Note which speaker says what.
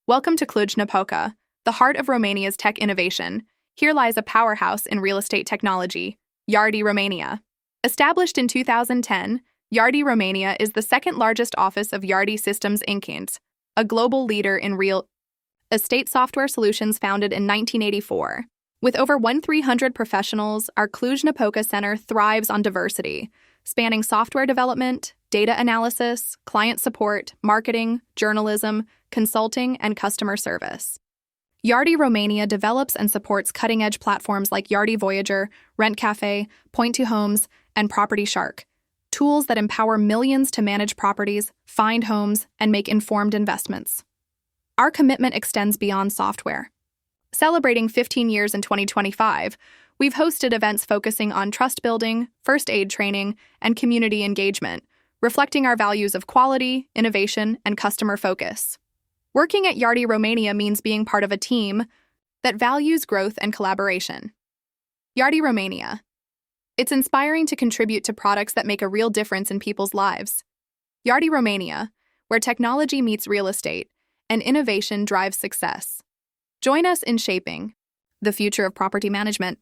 Speaker 1: Welcome to Cluj-Napoca, the heart of Romania's tech innovation. Here lies a powerhouse in real estate technology, Yardi Romania. Established in 2010, Yardi Romania is the second-largest office of Yardi Systems Inc., a global leader in real estate software solutions founded in 1984. With over 1,300 professionals, our Cluj-Napoca Center thrives on diversity, spanning software development, data analysis, client support, marketing, journalism, consulting, and customer service. Yardi Romania develops and supports cutting-edge platforms like Yardi Voyager, Rent Cafe, Point2 Homes, and Property Shark, tools that empower millions to manage properties, find homes, and make informed investments. Our commitment extends beyond software. Celebrating 15 years in 2025, we've hosted events focusing on trust building, first aid training, and community engagement, reflecting our values of quality, innovation, and customer focus. Working at Yardi Romania means being part of a team that values growth and collaboration. Yardi Romania. It's inspiring to contribute to products that make a real difference in people's lives. Yardi Romania, where technology meets real estate and innovation drives success. Join us in shaping the future of property management.